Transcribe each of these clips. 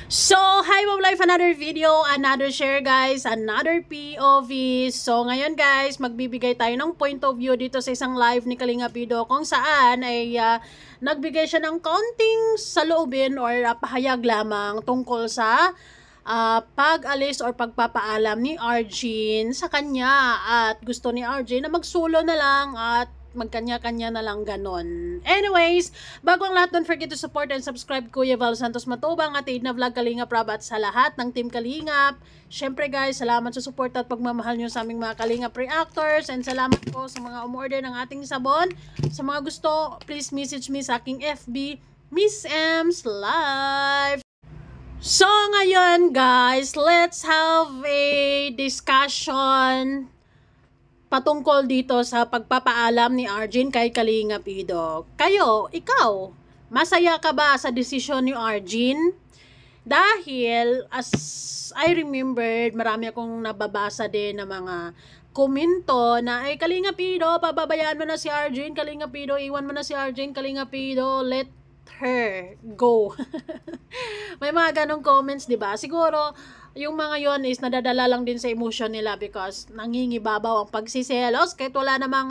So, hi Mom Life, another video, another share guys, another POV. So, ngayon guys, magbibigay tayo ng point of view dito sa isang live ni Kalinga Pido kung saan ay nagbigay siya ng counting saloobin or pahayag lamang tungkol sa pag-alis or pagpapaalam ni Arjin sa kanya at gusto ni Arjin na magsulo na lang at magkanya-kanya na lang ganon. Anyways, bago ang lahat, don't forget to support and subscribe Kuya Val Santos Matubang at Aid na Vlog Kalingap Rab at sa lahat ng Team Kalingap. Syempre guys, salamat sa support at pagmamahal nyo sa aming mga Kalingap reactors and salamat po sa mga umorder ng ating sabon. Sa mga gusto, please message me sa aking FB, Miss M's Live. So ngayon guys, let's have a discussion patungkol dito sa pagpapaalam ni Arjin kay Kalinga Pido. Ikaw, masaya ka ba sa desisyon ni Arjin? Dahil, as I remembered, marami akong nababasa din na mga komento na, ay Kalinga Pido, pababayaan mo na si Arjin, Kalinga Pido, iwan mo na si Arjin, Kalinga Pido, let her go. May mga ganong comments, 'di ba? Siguro yung mga yon is nadadala lang din sa emotion nila because nangingibabaw ang pagsiselos kahit wala namang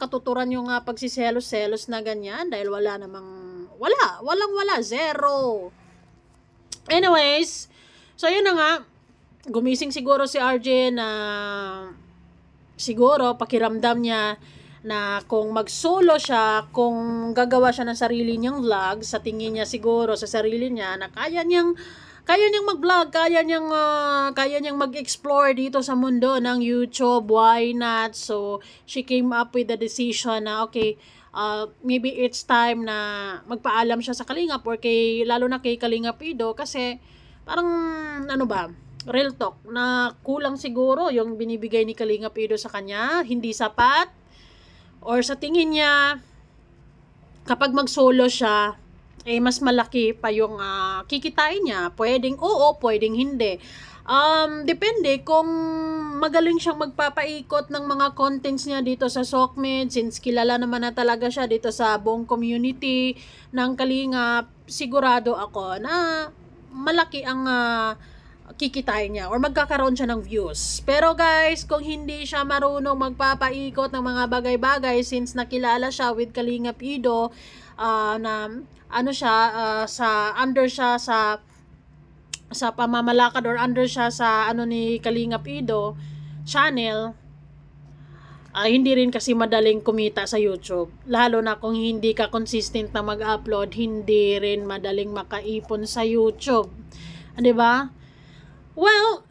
katuturan yung pagsiselos-selos na ganyan dahil walang zero. Anyways, so yun na nga, gumising siguro si Arjin na siguro pakiramdam niya na kung magsolo siya, kung gagawa siya ng sarili niyang vlog, sa tingin niya siguro sa sarili niya na kaya niyang mag-vlog, kaya niyang mag-explore dito sa mundo ng YouTube, why not? So, she came up with the decision na okay, maybe it's time na magpaalam siya sa Kalingap or lalo na kay Kalinga Pido kasi parang real talk na kulang siguro yung binibigay ni Kalinga Pido sa kanya, hindi sapat. Or sa tingin niya, kapag mag-solo siya, mas malaki pa yung kikitain niya. Pwedeng oo, pwedeng hindi. Depende kung magaling siyang magpapaikot ng mga contents niya dito sa Sokmed, since kilala naman na talaga siya dito sa buong community ng Kalingap, sigurado ako na malaki ang kikitain niya or magkakaroon siya ng views. Pero guys, kung hindi siya marunong magpapaikot ng mga bagay-bagay since nakilala siya with Kalinga Pido, na under siya sa pamamalakad or under siya sa ni Kalinga Pido channel, hindi rin kasi madaling kumita sa YouTube. Lalo na kung hindi ka consistent na mag-upload, hindi rin madaling makaipon sa YouTube. 'Di ba? Well,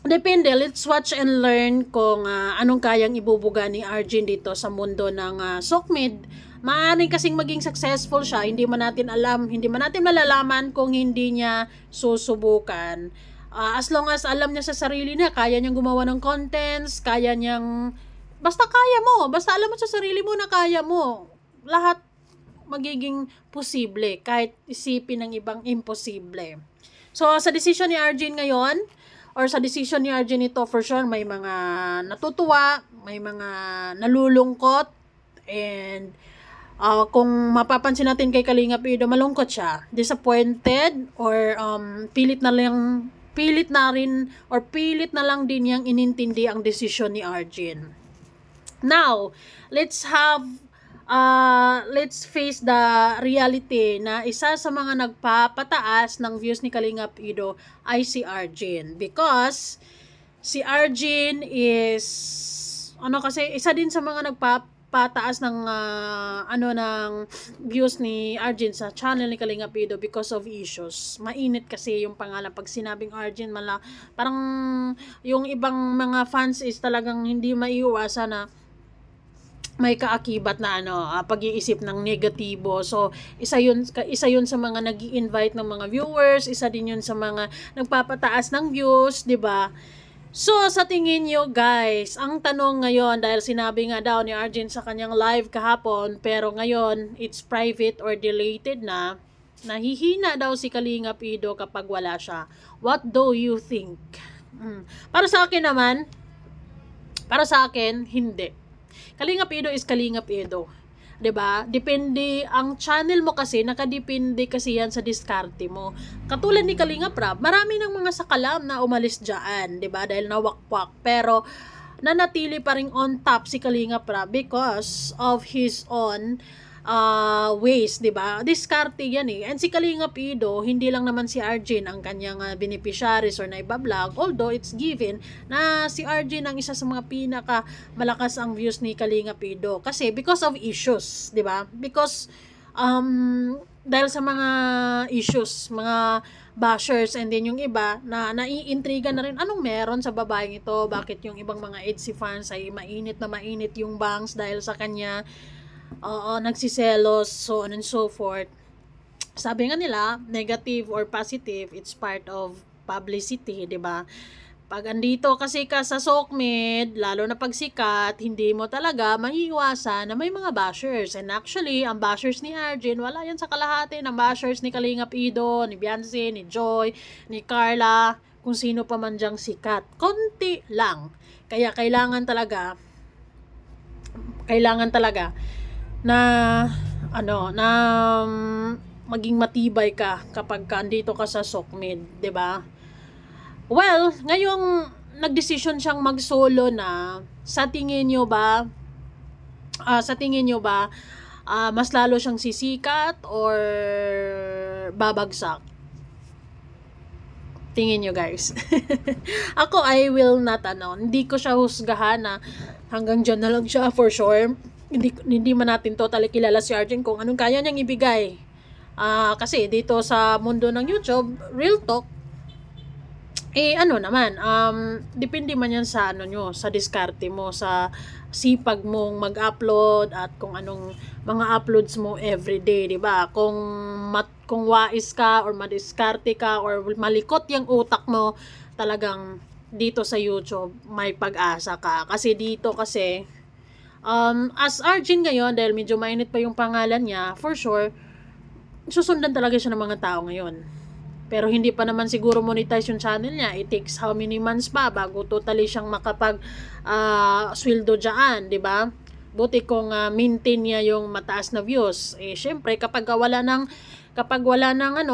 depende. Let's watch and learn kung anong kayang ibubuga ni Arjin dito sa mundo ng Sokmed. Maaaring kasing maging successful siya. Hindi man natin malalaman kung hindi niya susubukan. As long as alam niya sa sarili niya, kaya niyang gumawa ng contents, basta kaya mo. Basta alam mo sa sarili mo na kaya mo. Lahat magiging posible kahit isipin ng ibang imposible. So, sa decision ni Arjin ngayon, or sa decision ni Arjin ito, for sure, may mga natutuwa, may mga nalulungkot, and kung mapapansin natin kay Kalinga Pido, malungkot siya, disappointed, or pilit na lang din niyang inintindi ang decision ni Arjin. Now, let's face the reality na isa sa mga nagpapataas ng views ni Kalinga Pido ay si Arjin. Because si Arjin is kasi isa din sa mga nagpapataas ng ng views ni Arjin sa channel ni Kalinga Pido because of issues. Mainit kasi yung pangalan pag sinabing Arjin, parang yung ibang mga fans is talagang hindi maiiwasan na may kaakibat na pag-iisip ng negatibo. So, isa yun sa mga nag-i-invite ng mga viewers, isa din yun sa mga nagpapataas ng views, 'di ba? So, sa tingin nyo guys, ang tanong ngayon, dahil sinabi nga daw ni Arjin sa kanyang live kahapon, pero ngayon it's private or deleted na, nahihina daw si Kalinga Pido kapag wala siya. What do you think? Para sa akin, hindi. Kalinga Pido is Kalinga Pido. 'Di ba? Depende ang channel mo kasi, nakadepende kasi yan sa diskarte mo. Katulad ni Kalinga Prab, marami ng mga sakalam na umalis diyan, 'di ba? Dahil nawakwak. Pero nanatili pa ring on top si Kalinga Prab because of his own ways, 'di ba? Diskarte yan eh. And si Kalinga Pido, hindi lang naman si Arjun ang kanyang beneficiaries or naiba-vlog, although it's given na si Arjun ang isa sa mga pinaka malakas ang views ni Kalinga Pido kasi because of issues, 'di ba? Because dahil sa mga issues, mga bashers, and then yung iba na naiintriga na rin anong meron sa babaeng ito, bakit yung ibang mga EDSI fans ay mainit na mainit yung bangs dahil sa kanya, nagsiselos, so on and so forth. Sabi nga nila, negative or positive, it's part of publicity, 'di ba? Pag andito kasi ka sa Sokmed, lalo na pag sikat, hindi mo talaga maiiwasan na may mga bashers. And actually, ang bashers ni Arjun, wala yan sa kalahati ng bashers ni Kalinga Pido, ni Beyonce, ni Joy, ni Carla, kung sino pa man dyang sikat. Konti lang. Kaya kailangan talaga na maging matibay ka kapag andito ka sa Sokmed, 'di ba? Well, ngayong nagdesisyon siyang mag-solo na, sa tingin nyo ba mas lalo siyang sisikat or babagsak? Tingin nyo, guys. Ako, I will not, hindi ko siya husgahan na hanggang dyan na lang siya for sure. Hindi man natin totally kilala si Arjun kung anong kaya niyang ibigay. Kasi dito sa mundo ng YouTube, real talk, depende man yan sa sa diskarte mo, sa sipag mong mag-upload at kung anong mga uploads mo everyday, 'di ba? Kung wais ka or madiskarte ka or malikot yung utak mo, talagang dito sa YouTube may pag-asa ka. Kasi dito as Arjun ngayon, dahil medyo mainit pa yung pangalan niya, for sure susundan talaga siya ng mga tao ngayon. Pero hindi pa naman siguro monetize yung channel niya. It takes how many months pa bago totally siyang makapag sweldo dyan, di ba? Buti kung maintain niya yung mataas na views. Syempre, kapag wala ng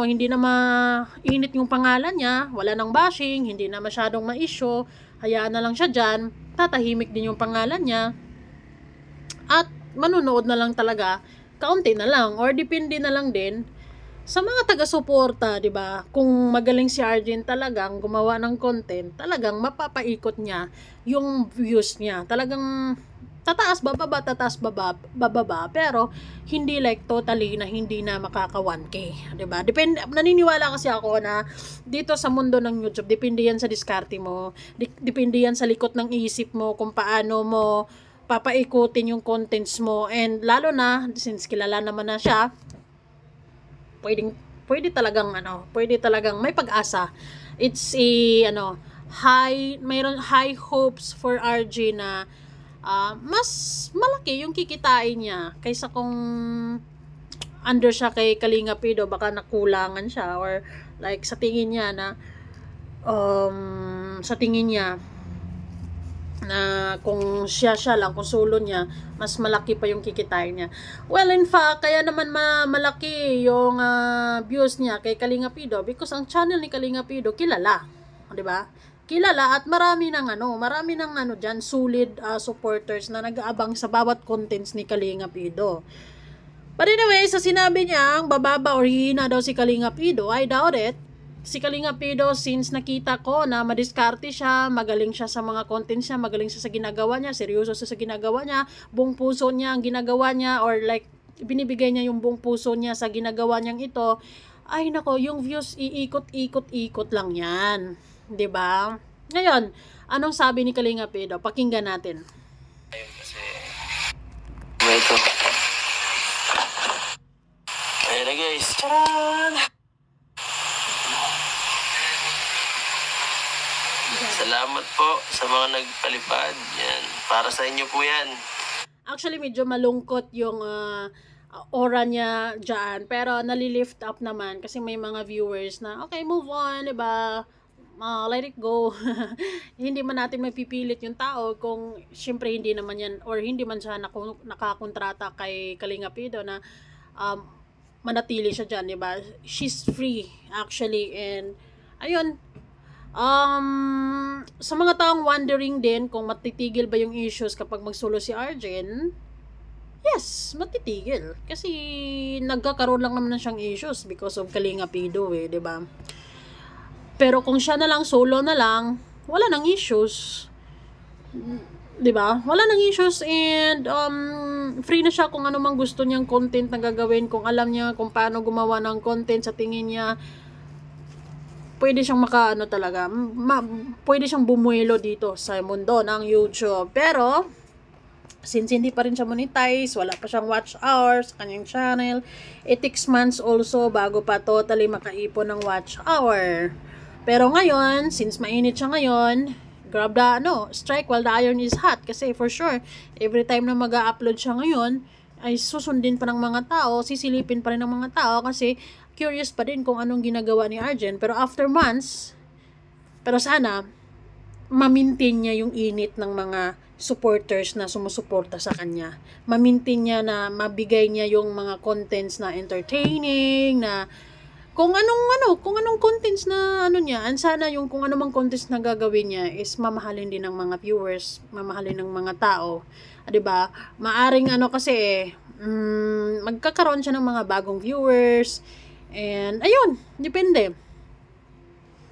hindi na mainit yung pangalan niya, wala ng bashing, hindi na masyadong ma-issue, hayaan na lang siya dyan, tatahimik din yung pangalan niya, at manunood na lang talaga, kaunti na lang, or depende na lang din sa mga taga-suporta, 'di ba? Kung magaling si Arjun talagang gumawa ng content, talagang mapapaikot niya yung views niya. Talagang tataas bababa, pero hindi like totally na hindi na makaka 1K, 'di ba? Depende, naniniwala kasi ako na dito sa mundo ng YouTube, depende yan sa diskarte mo, depende yan sa likot ng isip mo kung paano mo papaikutin yung contents mo, and lalo na since kilala naman na siya, pwede talagang may pag-asa. It's mayroon high hopes for RJ na mas malaki yung kikitain niya kaysa kung under siya kay Kalinga Pido, baka nakulangan siya, or like sa tingin niya na kung siya lang, kung solo niya, mas malaki pa yung kikitain niya. Well, in fact, kaya naman malaki yung views niya kay Kalinga Pido because ang channel ni Kalinga Pido kilala, 'di ba? Kilala, at marami ng diyan solid supporters na nag-aabang sa bawat contents ni Kalinga Pido. But anyway, sa sinabi niya ang bababa or hihina daw si Kalinga Pido, I doubt it. Si Kalinga Pido, since nakita ko na madiskarte siya, magaling siya sa mga content siya, magaling siya sa ginagawa niya, seryoso siya sa ginagawa niya, buong puso niya ang ginagawa niya, or like binibigay niya yung buong puso niya sa ginagawa niyang ito, ay nako, yung views iikot-ikot lang yan, 'di ba? Ngayon, anong sabi ni Kalinga Pido? Pakinggan natin. Kasi ito. Ayan na guys. Charan! Salamat po sa mga nagpalipad. Yan. Para sa inyo po yan. Actually, medyo malungkot yung aura niya dyan. Pero nalilift up naman kasi may mga viewers na, okay, move on, diba? let it go. Hindi man natin mapipilit yung tao kung syempre hindi naman yan or hindi man siya nakakontrata kay Kalinga Pido na um, manatili siya dyan, diba? She's free actually, and ayun, sa mga taong wondering din kung matitigil ba yung issues kapag magsulo si Arjen, yes, matitigil. Kasi nagkakaroon lang naman siyang issues because of Kalinga Pido eh, 'di ba? Pero kung siya na lang, solo na lang, wala nang issues. 'Di ba? Wala nang issues, and free na siya kung ano mang gusto niyang content na gagawin, kung alam niya kung paano gumawa ng content sa tingin niya. Pwede siyang makaano talaga, pwede siyang bumuelo dito sa mundo ng YouTube. Pero since hindi pa rin siya monetize, wala pa siyang watch hours sa kanyang channel, it takes months also bago pa totally makaipon ng watch hour. Pero ngayon, since mainit siya ngayon, grab the strike while the iron is hot. Kasi for sure, every time na mag-upload siya ngayon, ay susundin pa ng mga tao, sisilipin pa rin ng mga tao kasi curious pa din kung anong ginagawa ni Arjen. Pero after months, pero sana, ma-maintain niya yung init ng mga supporters na sumusuporta sa kanya. Ma-maintain niya na mabigay niya yung mga contents na entertaining, na kung anong contents na niya, and sana yung kung anong contents na gagawin niya is mamahalin din ng mga viewers, mamahalin ng mga tao. 'Di ba? Maaring kasi magkakaroon siya ng mga bagong viewers, and ayun, depende.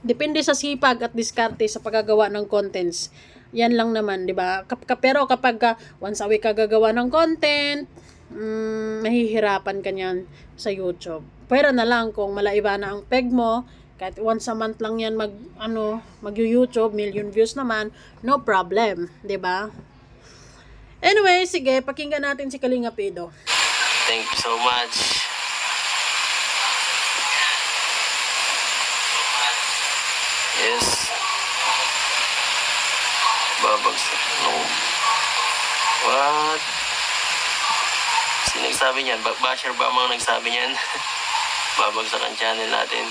Depende sa sipag at diskarte sa paggagawa ng contents. Yan lang naman, 'di ba? Pero kapag once a week ka gagawa ng content, mahihirapan ka niyan sa YouTube. Pero na lang kung malaiba na ang peg mo, kahit once a month lang yan mag-YouTube, million views naman, no problem, 'di ba? Anyway, sige, pakinggan natin si Kalinga Pido. Thank you so much. Yes. Babagsak. No. What? Sino nagsabi niyan? Basher ba ang mga nagsabi niyan? Babagsak ang channel natin.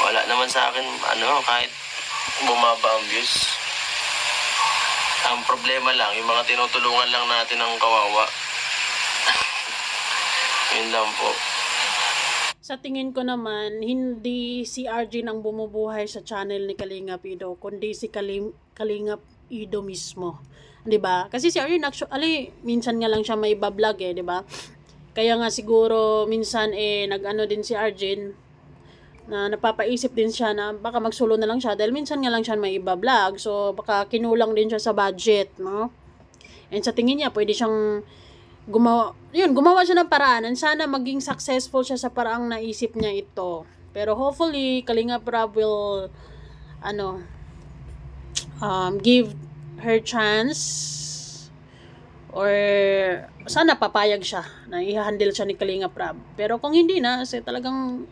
Wala naman sa akin, kahit bumaba ang views. Ang problema lang, yung mga tinutulungan lang natin ng kawawa. Yun lang po. Sa tingin ko naman, hindi si Arjen ang bumubuhay sa channel ni Kalinga Pido, kundi si Kalinga Pido mismo. 'Di ba? Kasi si Arjen actually minsan nga lang siya may bablog 'di ba? Kaya nga siguro minsan nag-ano din si Arjen na napapaisip din siya na baka magsulo na lang siya dahil minsan nga lang siya may iba-vlog. So baka kinulang din siya sa budget, no? And sa tingin niya pwede siyang gumawa siya ng paraan, and sana maging successful siya sa paraang naisip niya ito. Pero hopefully Kalinga Prab will give her chance, or sana papayag siya na i-handle siya ni Kalinga Prab. Pero kung hindi na, kasi talagang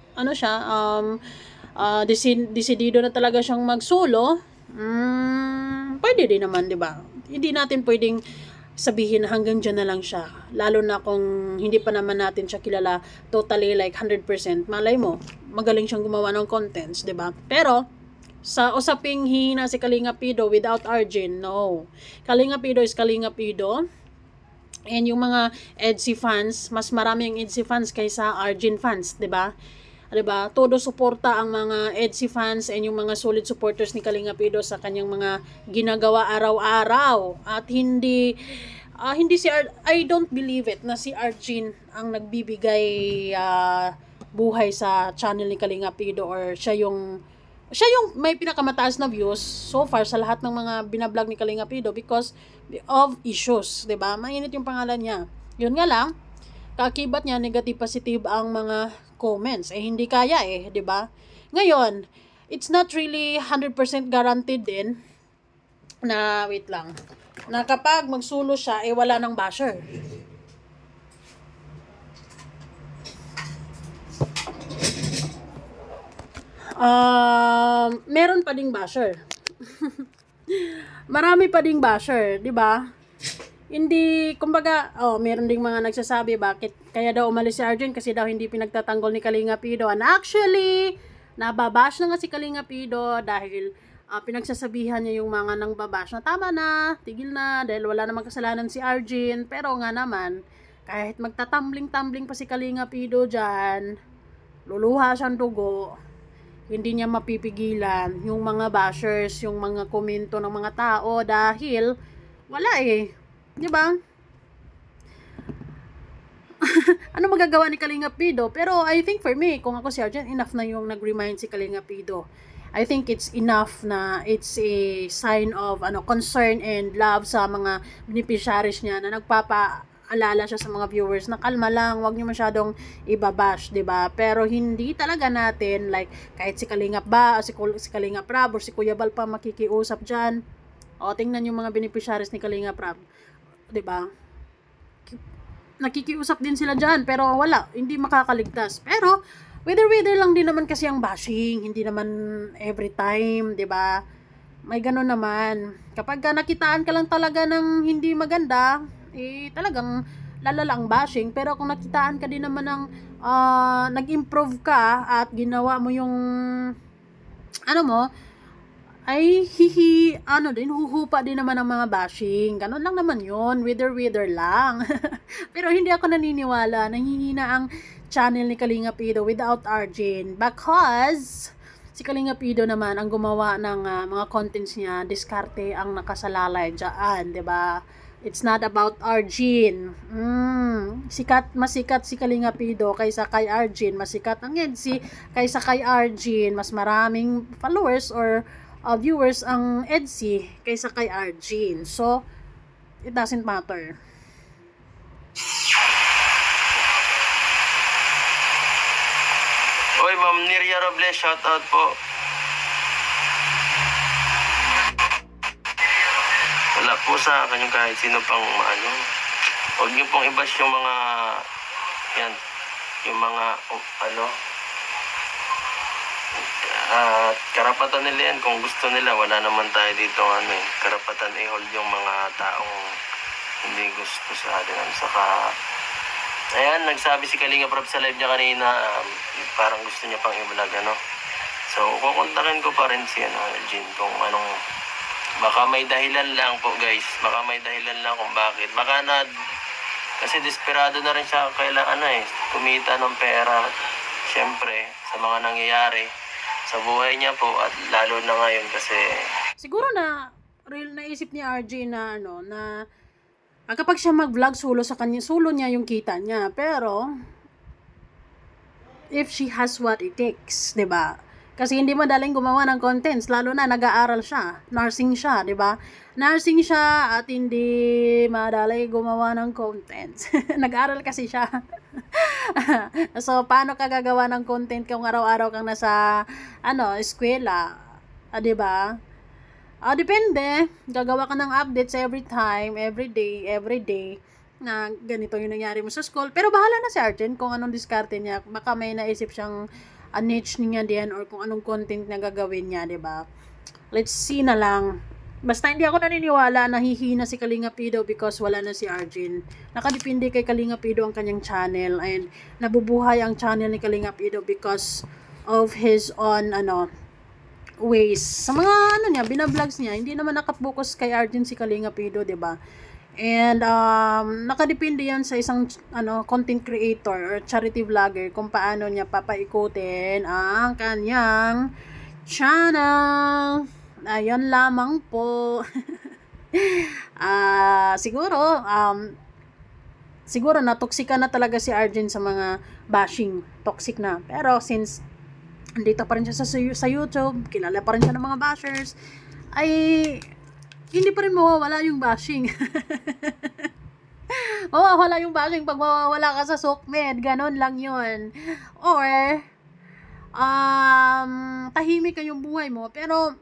desidido na talaga siyang magsulo, pwede din naman, 'di ba? Hindi natin pwedeng sabihin hanggang dyan na lang siya, lalo na kung hindi pa naman natin siya kilala totally like 100%. Malay mo magaling siyang gumawa ng contents, 'di ba? Pero sa usaping hihina si Kalinga Pido without Arjen, no. Kalinga Pido is Kalinga Pido, and yung mga EDSI fans, mas marami ang EDSI fans kaysa Arjen fans, 'di ba? 'Di ba? Todo suporta ang mga EDSI fans and yung mga solid supporters ni Kalinga Pido sa kanyang mga ginagawa araw-araw. At hindi I don't believe it na si Arjen ang nagbibigay buhay sa channel ni Kalinga Pido, or siya yung may pinakamataas na views so far sa lahat ng mga binablog ni Kalinga Pido because of issues, 'di ba? Mainit yung pangalan niya. Yun nga lang, kakibat niya negative positive ang mga comments, hindi kaya 'di ba? Ngayon, it's not really 100% guaranteed din na na kapag magsulo siya wala nang basher. Meron pa ding basher. Marami pa ding basher, 'di ba? Hindi, kumbaga, meron ding mga nagsasabi bakit kaya daw umalis si Arjen kasi daw hindi pinagtatanggol ni Kalinga Pido. And actually, nababash na nga si Kalinga Pido dahil pinagsasabihan niya yung mga nang babash na tama na, tigil na, dahil wala namang kasalanan si Arjin. Pero nga naman, kahit magtatumbling-tumbling pa si Kalinga Pido dyan, luluha siyang dugo, hindi niya mapipigilan yung mga bashers, yung mga komento ng mga tao dahil wala di ba? Ano magagawa ni Kalinga Pido? Pero I think for me, kung ako si Arjun, enough na yung nag-remind si Kalinga Pido. I think it's enough na it's a sign of concern and love sa mga beneficiaries niya na nagpapaalala siya sa mga viewers na kalma lang, wag niyo masyadong ibabash, 'di ba? Pero hindi talaga natin like kahit si Kalinga si Kalinga Prab or si Kuya Bal pa makikiusap diyan. O tingnan yung mga beneficiaries ni Kalinga Prab, 'di ba? Nakikiusap din sila dyan, pero wala, hindi makakaligtas. Pero, whether lang din naman kasi ang bashing, hindi naman every time, di ba? May gano'n naman. Kapag nakitaan ka lang talaga ng hindi maganda, talagang lalala ang bashing. Pero kung nakitaan ka din naman ng nag-improve ka at ginawa mo yung ay huhupa din naman ang mga bashing. Ganon lang naman yun. Wither lang. Pero hindi ako naniniwala. Nanghihina ang channel ni Kalinga Pido without Arjin. Because si Kalinga Pido naman ang gumawa ng mga contents niya. Diskarte ang nakasalalay dyan. Diba? It's not about Arjin. Masikat si Kalinga Pido kaysa kay Arjin. Masikat ang EDSI kaysa kay Arjin. Mas maraming followers or viewers ang EDSI kaysa kay Arjin. So, it doesn't matter. Oy, Ma'am Niria Robles, shoutout po. Wala po sa akin yung kahit sino pang huwag niyo pong i-bash yung mga yung mga karapatan nila yan. Kung gusto nila, wala naman tayo dito karapatan i-hold yung mga taong hindi gusto sa atin. Saka ayan, nagsabi si Kalinga Prab sa live niya kanina, parang gusto niya pang i-vlog so kukontakin ko pa rin si Arjin kung baka may dahilan lang po guys, baka may dahilan lang kung bakit, kasi desperado na rin siya kailangan kumita ng pera syempre sa mga nangyayari sa buhay niya po, at lalo na ngayon kasi siguro na real naisip ni RJ na na kapag siya mag-vlog sulo niya yung kita niya. Pero if she has what it takes, 'di ba? Kasi hindi madaling gumawa ng contents, lalo na nag-aaral siya, nursing siya, 'di ba? Nursing siya at hindi madali gumawa ng contents. Nag-aaral kasi siya. So, paano ka gagawa ng content kung araw-araw kang nasa eskwela? 'Di ba? Depende. Gagawa ka ng updates every time, every day, na ganito yung nangyari mo sa school. Pero bahala na si Arjun kung anong diskarte niya. Baka may naisip siyang niche niya din or kung anong content na gagawin niya, 'di ba? Let's see na lang. Basta hindi ako naniniwala na hihina si Kalinga Pido because wala na si Arjun. Nakadepende kay Kalinga Pido ang kanyang channel and nabubuhay ang channel ni Kalinga Pido because of his own ways. Sa mga niya, binavlogs niya, hindi naman nakapokus kay Arjun si Kalinga Pido, 'di ba? And nakadepende yan sa isang content creator or charity vlogger kung paano niya papaikutin ang kanyang channel. Ayun lamang po. Siguro natoksika na talaga si Arjun sa mga bashing. Toxic na. Pero since andito pa rin siya sa YouTube, kilala pa rin siya ng mga bashers, ay hindi pa rin mawawala yung bashing. Mawawala yung bashing pag mawawala ka sa Sokmed. Ganon lang yun. Or tahimik yung buhay mo, pero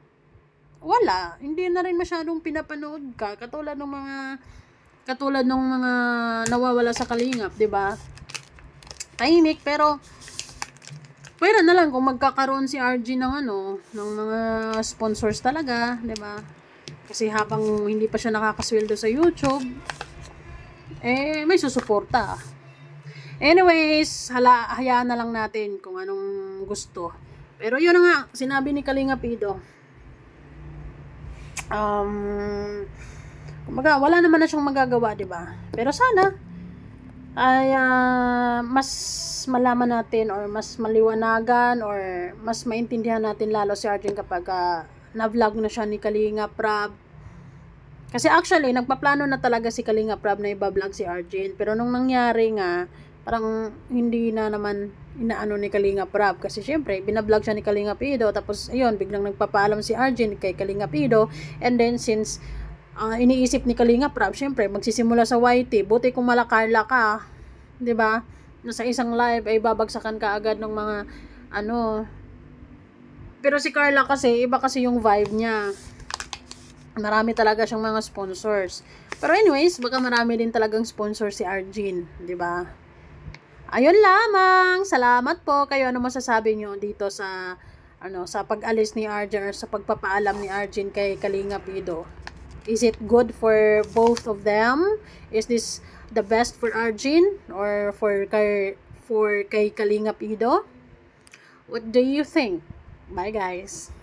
wala, hindi na rin masyadong pinapanood ka katulad ng mga nawawala sa Kalingap, 'di ba? Tahimik pero pwera na lang kung magkakaroon si RG ng ng mga sponsors talaga, 'di ba? Kasi habang hindi pa siya nakakasweldo sa YouTube, may susuporta. Anyways, hayaan na lang natin kung anong gusto Pero yun na nga, sinabi ni Kalinga Pido. Kumbaga, wala naman na siyang magagawa, di ba? Pero sana ay mas malaman natin or mas maliwanagan or mas maintindihan natin lalo si Arjen kapag na-vlog na siya ni Kalinga Prab. Kasi actually, nagpaplano na talaga si Kalinga Prab na iba-vlog si Arjen. Pero nung nangyari nga, parang hindi na naman inaano ni Kalinga Prab. Kasi syempre, binablog siya ni Kalinga Pido. Tapos, ayun, biglang nagpapaalam si Arjen kay Kalinga Pido. And then, since iniisip ni Kalinga Prab, syempre, magsisimula sa YT. Buti kung malakarla ka, di ba? Sa isang live ay babagsakan ka agad ng mga, Pero si Carla kasi, iba kasi yung vibe niya. Marami talaga siyang mga sponsors. Pero anyways, baka marami din talagang sponsor si Arjen, di ba? Ayun lamang. Salamat po. Kayo ano masasabi nyo dito sa sa pag-alis ni Arjen or sa pagpapaalam ni Arjen kay Kalinga Pido? Is it good for both of them? Is this the best for Arjen or for kay Kalinga Pido? What do you think? Bye guys.